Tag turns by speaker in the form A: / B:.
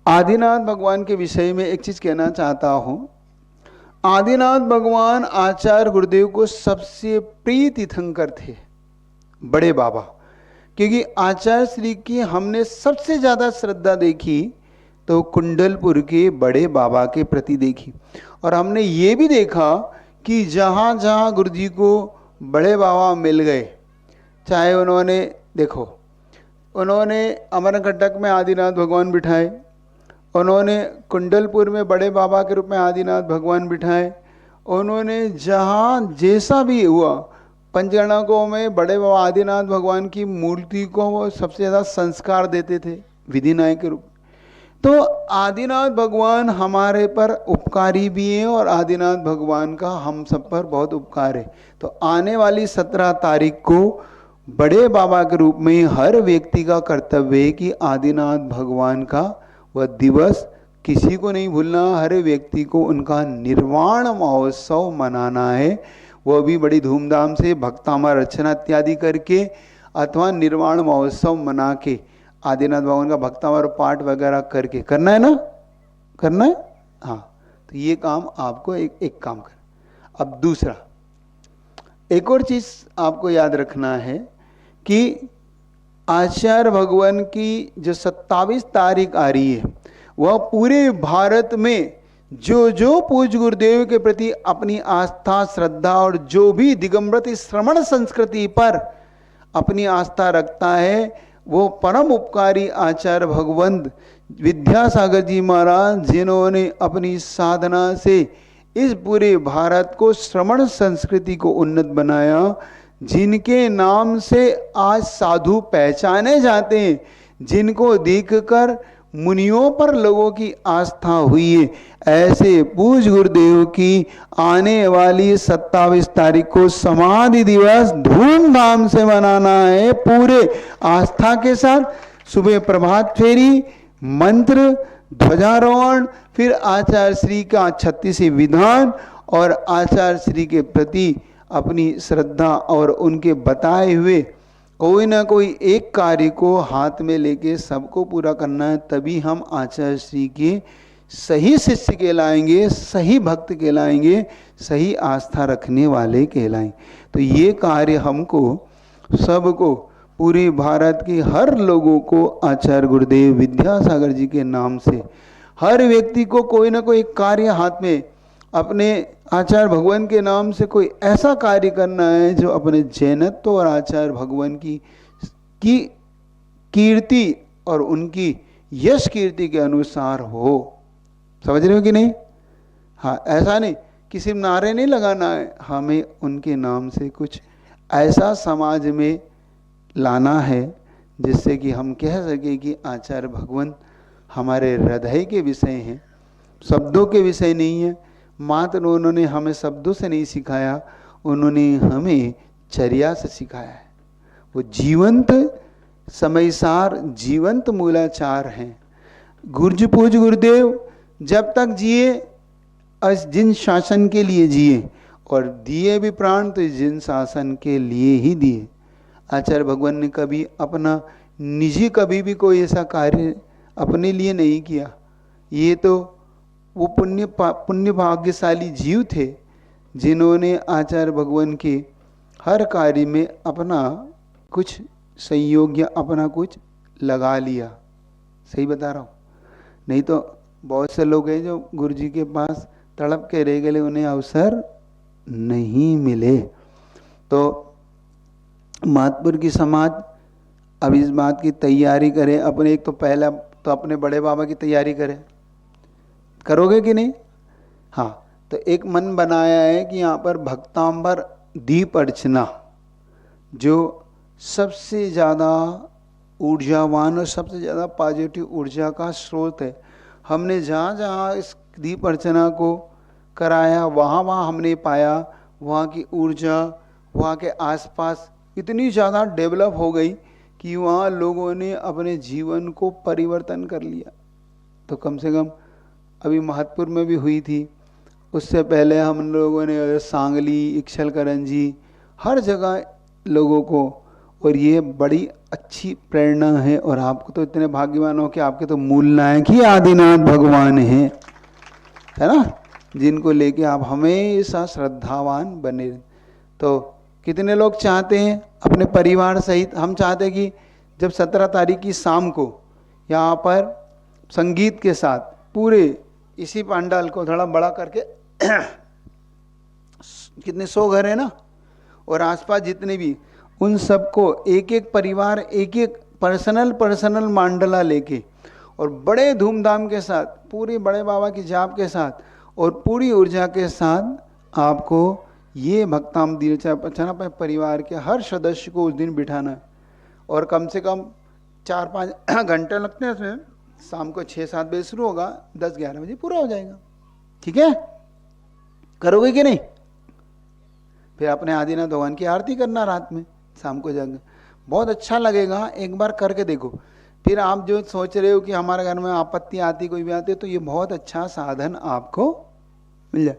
A: आदिनाथ भगवान के विषय में एक चीज कहना चाहता हूं। आदिनाथ भगवान आचार्य गुरुदेव को सबसे प्रिय तीर्थंकर थे, बड़े बाबा। क्योंकि आचार्य श्री की हमने सबसे ज्यादा श्रद्धा देखी तो कुंडलपुर के बड़े बाबा के प्रति देखी। और हमने ये भी देखा कि जहाँ जहाँ गुरु जी को बड़े बाबा मिल गए, चाहे उन्होंने देखो, उन्होंने अमरकंटक में आदिनाथ भगवान बिठाए, उन्होंने कुंडलपुर में बड़े बाबा के रूप में आदिनाथ भगवान बिठाए, उन्होंने जहाँ जैसा भी हुआ, पंचगणकों में बड़े बाबा आदिनाथ भगवान की मूर्ति को वो सबसे ज़्यादा संस्कार देते थे विधिनायक के रूप में। तो आदिनाथ भगवान हमारे पर उपकारी भी हैं और आदिनाथ भगवान का हम सब पर बहुत उपकार है। तो आने वाली 17 तारीख को बड़े बाबा के रूप में हर व्यक्ति का कर्तव्य है कि आदिनाथ भगवान का वह दिवस किसी को नहीं भूलना। हर व्यक्ति को उनका निर्वाण महोत्सव मनाना है, वह भी बड़ी धूमधाम से भक्तामा रचना इत्यादि करके अथवा निर्वाण महोत्सव मना के आदिनाथ भगवान का भक्तामार पाठ वगैरह करके करना है ना, करना है। हाँ, तो ये काम आपको एक काम कर। अब दूसरा एक और चीज आपको याद रखना है कि आचार्य भगवान की जो 27 तारीख आ रही है, वह पूरे भारत में जो जो पूज्य गुरुदेव के प्रति अपनी आस्था श्रद्धा और जो भी दिगंबरती श्रमण संस्कृति पर अपनी आस्था रखता है, वो परम उपकारी आचार्य भगवंत विद्यासागर जी महाराज, जिन्होंने अपनी साधना से इस पूरे भारत को श्रमण संस्कृति को उन्नत बनाया, जिनके नाम से आज साधु पहचाने जाते हैं, जिनको देखकर मुनियों पर लोगों की आस्था हुई है, ऐसे पूज्य गुरुदेव की आने वाली 27 तारीख को समाधि दिवस धूमधाम से मनाना है, पूरे आस्था के साथ। सुबह प्रभात फेरी, मंत्र, ध्वजारोहण, फिर आचार्य श्री का 36 विधान और आचार्य श्री के प्रति अपनी श्रद्धा और उनके बताए हुए कोई ना कोई एक कार्य को हाथ में लेके सबको पूरा करना है। तभी हम आचार्य श्री के सही शिष्य कहलाएंगे, सही भक्त कहलाएंगे, सही आस्था रखने वाले कहलाएंगे। तो ये कार्य हमको सबको, पूरे भारत के हर लोगों को आचार्य गुरुदेव विद्यासागर जी के नाम से हर व्यक्ति को कोई ना कोई कार्य हाथ में अपने आचार्य भगवान के नाम से कोई ऐसा कार्य करना है जो अपने जैनत्व और आचार्य भगवान की कीर्ति और उनकी यश कीर्ति के अनुसार हो। समझ रहे हो कि नहीं? हाँ, ऐसा नहीं कि सिर्फ नारे नहीं लगाना है, हमें उनके नाम से कुछ ऐसा समाज में लाना है जिससे कि हम कह सके कि आचार्य भगवान हमारे हृदय के विषय हैं, शब्दों के विषय नहीं है। मात्र उन्होंने हमें शब्दों से नहीं सिखाया, उन्होंने हमें चर्या से सिखाया है। वो जीवंत समयसार, जीवंत मूलाचार हैं। गुरुजी पूज्य गुरुदेव जब तक जिए, जिन शासन के लिए जिए और दिए भी प्राण तो जिन शासन के लिए ही दिए। आचार्य भगवान ने कभी अपना निजी कभी भी कोई ऐसा कार्य अपने लिए नहीं किया। ये तो वो पुण्य भाग्यशाली जीव थे जिन्होंने आचार्य भगवान के हर कार्य में अपना कुछ संयोग या अपना कुछ लगा लिया। सही बता रहा हूँ? नहीं तो बहुत से लोग हैं जो गुरु जी के पास तड़प के रह गए, उन्हें अवसर नहीं मिले। तो महतपुर की समाज अब इस बात की तैयारी करे, अपने एक तो पहला तो अपने बड़े बाबा की तैयारी करे। करोगे कि नहीं? हाँ, तो एक मन बनाया है कि यहाँ पर भक्तांबर दीप अर्चना जो सबसे ज़्यादा ऊर्जावान और सबसे ज़्यादा पॉजिटिव ऊर्जा का स्रोत है, हमने जहाँ जहाँ इस दीप अर्चना को कराया वहाँ वहाँ हमने पाया वहाँ की ऊर्जा, वहाँ के आसपास इतनी ज़्यादा डेवलप हो गई कि वहाँ लोगों ने अपने जीवन को परिवर्तन कर लिया। तो कम से कम अभी महतपुर में भी हुई थी, उससे पहले हम लोगों ने सांगली, इक्छल करंजी, हर जगह लोगों को, और ये बड़ी अच्छी प्रेरणा है। और आपको तो इतने भाग्यवान हो कि आपके तो मूल नायक ही आदिनाथ भगवान है ना, जिनको लेके आप हमेशा श्रद्धावान बने। तो कितने लोग चाहते हैं अपने परिवार सहित, हम चाहते हैं कि जब 17 तारीख की शाम को यहाँ पर संगीत के साथ पूरे इसी पंडाल को थोड़ा बड़ा करके कितने 100 घर है ना, और आसपास जितने भी, उन सबको एक एक परिवार एक एक पर्सनल मंडला लेके और बड़े धूमधाम के साथ पूरी बड़े बाबा की जाप के साथ और पूरी ऊर्जा के साथ आपको ये भक्ताम दिनचर्या परिवार के हर सदस्य को उस दिन बिठाना है। और कम से कम 4-5 घंटे लगते हैं उसमें। शाम को 6-7 बजे शुरू होगा, 10-11 बजे पूरा हो जाएगा। ठीक है, करोगे कि नहीं? फिर अपने आदिनाथ भगवान की आरती करना रात में, शाम को जाकर, बहुत अच्छा लगेगा। एक बार करके देखो। फिर आप जो सोच रहे हो कि हमारे घर में आपत्ति आती, कोई भी आती है, तो ये बहुत अच्छा साधन आपको मिल जाए।